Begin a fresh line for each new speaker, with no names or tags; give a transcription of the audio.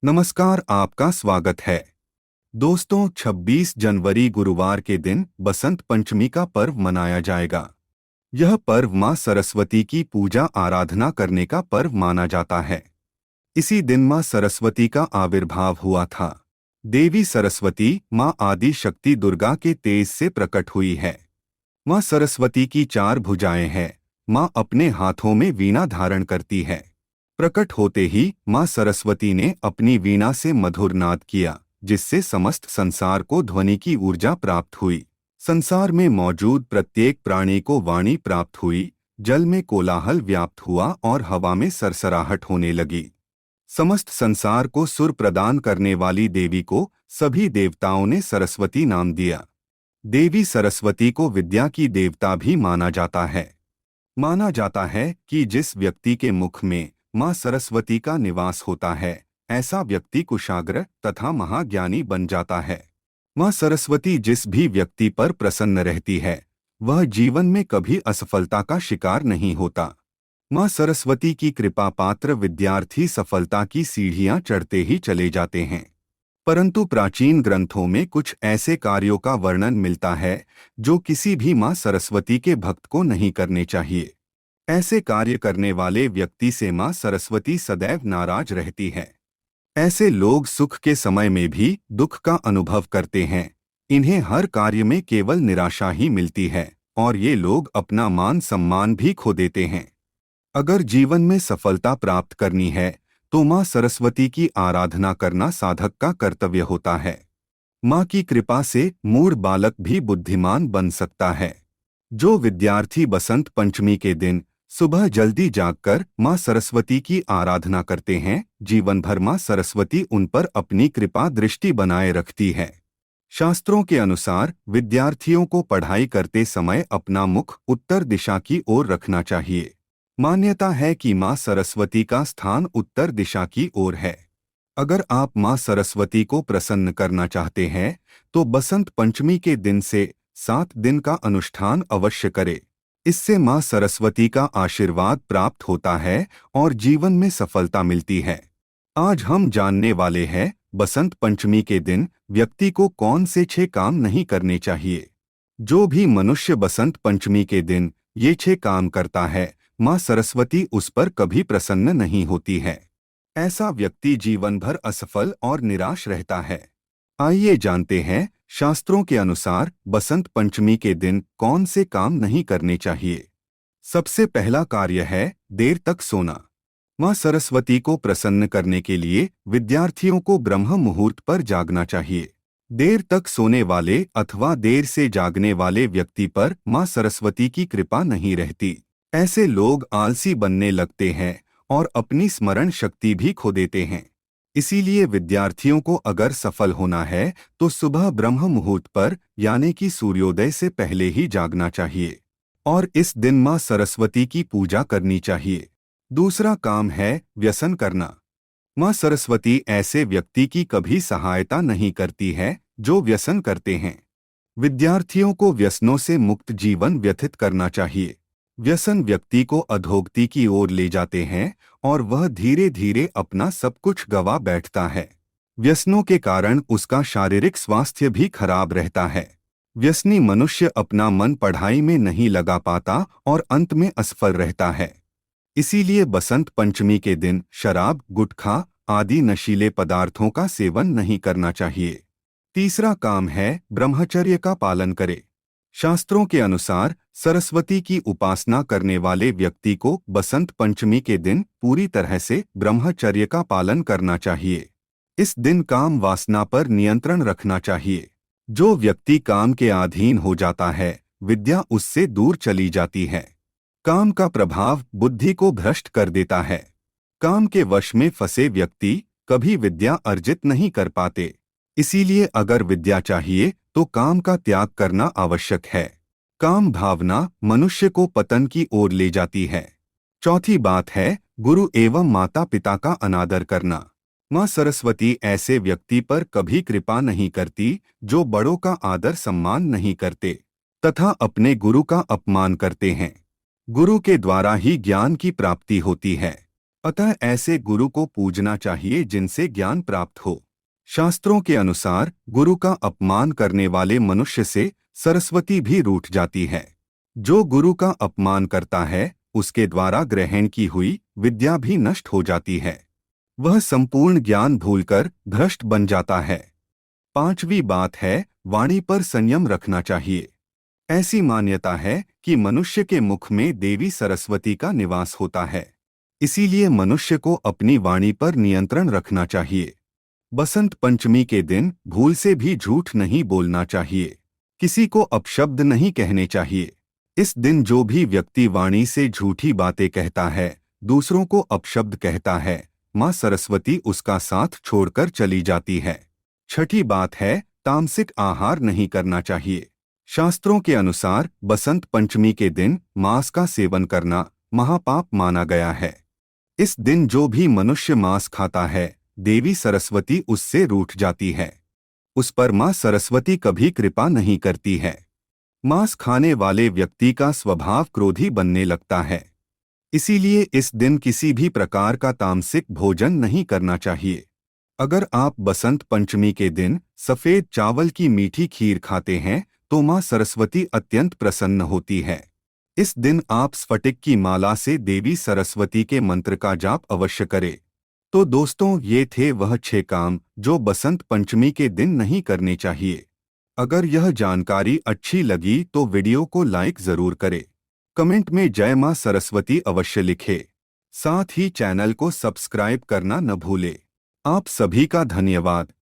नमस्कार, आपका स्वागत है। दोस्तों, 26 जनवरी गुरुवार के दिन बसंत पंचमी का पर्व मनाया जाएगा। यह पर्व मां सरस्वती की पूजा आराधना करने का पर्व माना जाता है। इसी दिन मां सरस्वती का आविर्भाव हुआ था। देवी सरस्वती मां आदि शक्ति दुर्गा के तेज से प्रकट हुई है। मां सरस्वती की 4 भुजाएं हैं। मां अपने हाथों में वीणा धारण करती है। प्रकट होते ही मां सरस्वती ने अपनी वीणा से मधुर नाद किया, जिससे समस्त संसार को ध्वनि की ऊर्जा प्राप्त हुई। संसार में मौजूद प्रत्येक प्राणी को वाणी प्राप्त हुई। जल में कोलाहल व्याप्त हुआ और हवा में सरसराहट होने लगी। समस्त संसार को सुर प्रदान करने वाली देवी को सभी देवताओं ने सरस्वती नाम दिया। देवी सरस्वती को विद्या की देवता भी माना जाता है। माना जाता है कि जिस व्यक्ति के मुख में मां सरस्वती का निवास होता है, ऐसा व्यक्ति कुशाग्र तथा महाज्ञानी बन जाता है। मां सरस्वती जिस भी व्यक्ति पर प्रसन्न रहती है, वह जीवन में कभी असफलता का शिकार नहीं होता। मां सरस्वती की कृपा पात्र विद्यार्थी सफलता की सीढ़ियां चढ़ते ही चले जाते हैं। परंतु प्राचीन ग्रंथों में कुछ ऐसे कार्यों का वर्णन मिलता है जो किसी भी मां सरस्वती के भक्त को नहीं करने चाहिए। ऐसे कार्य करने वाले व्यक्ति से मां सरस्वती सदैव नाराज रहती है। ऐसे लोग सुख के समय में भी दुख का अनुभव करते हैं। इन्हें हर कार्य में केवल निराशा ही मिलती है और ये लोग अपना मान सम्मान भी खो देते हैं। अगर जीवन में सफलता प्राप्त करनी है तो मां सरस्वती की आराधना करना साधक का कर्तव्य होता है। मां की कृपा से मूढ़ बालक भी बुद्धिमान बन सकता है। जो विद्यार्थी बसंत पंचमी के दिन सुबह जल्दी जागकर मां सरस्वती की आराधना करते हैं, जीवन भर मां सरस्वती उन पर अपनी कृपा दृष्टि बनाए रखती है। शास्त्रों के अनुसार विद्यार्थियों को पढ़ाई करते समय अपना मुख उत्तर दिशा की ओर रखना चाहिए। मान्यता है कि मां सरस्वती का स्थान उत्तर दिशा की ओर है। अगर आप मां सरस्वती को प्रसन्न करना चाहते हैं तो बसंत पंचमी के दिन से 7 दिन का अनुष्ठान अवश्य करें। इससे मां सरस्वती का आशीर्वाद प्राप्त होता है और जीवन में सफलता मिलती है। आज हम जानने वाले हैं बसंत पंचमी के दिन व्यक्ति को कौन से 6 काम नहीं करने चाहिए। जो भी मनुष्य बसंत पंचमी के दिन ये 6 काम करता है, मां सरस्वती उस पर कभी प्रसन्न नहीं होती है। ऐसा व्यक्ति जीवन भर असफल और निराश रहता है। आइए जानते हैं शास्त्रों के अनुसार बसंत पंचमी के दिन कौन से काम नहीं करने चाहिए। सबसे पहला कार्य है देर तक सोना। मां सरस्वती को प्रसन्न करने के लिए विद्यार्थियों को ब्रह्म मुहूर्त पर जागना चाहिए। देर तक सोने वाले अथवा देर से जागने वाले व्यक्ति पर मां सरस्वती की कृपा नहीं रहती। ऐसे लोग आलसी बनने लगते हैं और अपनी स्मरण शक्ति भी खो देते हैं। इसीलिए विद्यार्थियों को अगर सफल होना है तो सुबह ब्रह्म मुहूर्त पर यानी कि सूर्योदय से पहले ही जागना चाहिए और इस दिन मां सरस्वती की पूजा करनी चाहिए। दूसरा काम है व्यसन करना। मां सरस्वती ऐसे व्यक्ति की कभी सहायता नहीं करती है जो व्यसन करते हैं। विद्यार्थियों को व्यसनों से मुक्त जीवन व्यतीत करना चाहिए। व्यसन व्यक्ति को अधोगति की ओर ले जाते हैं और वह धीरे धीरे अपना सब कुछ गंवा बैठता है। व्यसनों के कारण उसका शारीरिक स्वास्थ्य भी खराब रहता है। व्यसनी मनुष्य अपना मन पढ़ाई में नहीं लगा पाता और अंत में असफल रहता है। इसीलिए बसंत पंचमी के दिन शराब, गुटखा आदि नशीले पदार्थों का सेवन नहीं करना चाहिए। तीसरा काम है ब्रह्मचर्य का पालन करें। शास्त्रों के अनुसार सरस्वती की उपासना करने वाले व्यक्ति को बसंत पंचमी के दिन पूरी तरह से ब्रह्मचर्य का पालन करना चाहिए। इस दिन काम वासना पर नियंत्रण रखना चाहिए। जो व्यक्ति काम के अधीन हो जाता है, विद्या उससे दूर चली जाती है। काम का प्रभाव बुद्धि को भ्रष्ट कर देता है। काम के वश में फंसे व्यक्ति कभी विद्या अर्जित नहीं कर पाते। इसीलिए अगर विद्या चाहिए तो काम का त्याग करना आवश्यक है। काम भावना मनुष्य को पतन की ओर ले जाती है। चौथी बात है गुरु एवं माता पिता का अनादर करना। मां सरस्वती ऐसे व्यक्ति पर कभी कृपा नहीं करती जो बड़ों का आदर सम्मान नहीं करते तथा अपने गुरु का अपमान करते हैं। गुरु के द्वारा ही ज्ञान की प्राप्ति होती है। अतः ऐसे गुरु को पूजना चाहिए जिनसे ज्ञान प्राप्त हो। शास्त्रों के अनुसार गुरु का अपमान करने वाले मनुष्य से सरस्वती भी रूठ जाती है। जो गुरु का अपमान करता है उसके द्वारा ग्रहण की हुई विद्या भी नष्ट हो जाती है। वह संपूर्ण ज्ञान भूलकर भ्रष्ट बन जाता है। पांचवी बात है, वाणी पर संयम रखना चाहिए। ऐसी मान्यता है कि मनुष्य के मुख में देवी सरस्वती का निवास होता है। इसीलिए मनुष्य को अपनी वाणी पर नियंत्रण रखना चाहिए। बसंत पंचमी के दिन भूल से भी झूठ नहीं बोलना चाहिए। किसी को अपशब्द नहीं कहने चाहिए। इस दिन जो भी व्यक्ति वाणी से झूठी बातें कहता है, दूसरों को अपशब्द कहता है, मां सरस्वती उसका साथ छोड़कर चली जाती है। छठी बात है, तामसिक आहार नहीं करना चाहिए। शास्त्रों के अनुसार बसंत पंचमी के दिन मांस का सेवन करना महापाप माना गया है। इस दिन जो भी मनुष्य मांस खाता है, देवी सरस्वती उससे रूठ जाती है। उस पर मां सरस्वती कभी कृपा नहीं करती है। मांस खाने वाले व्यक्ति का स्वभाव क्रोधी बनने लगता है। इसीलिए इस दिन किसी भी प्रकार का तामसिक भोजन नहीं करना चाहिए। अगर आप बसंत पंचमी के दिन सफेद चावल की मीठी खीर खाते हैं तो मां सरस्वती अत्यंत प्रसन्न होती है। इस दिन आप स्फटिक की माला से देवी सरस्वती के मंत्र का जाप अवश्य करें। तो दोस्तों, ये थे वह 6 काम जो बसंत पंचमी के दिन नहीं करने चाहिए। अगर यह जानकारी अच्छी लगी तो वीडियो को लाइक जरूर करें। कमेंट में जय मां सरस्वती अवश्य लिखें। साथ ही चैनल को सब्सक्राइब करना न भूलें। आप सभी का धन्यवाद।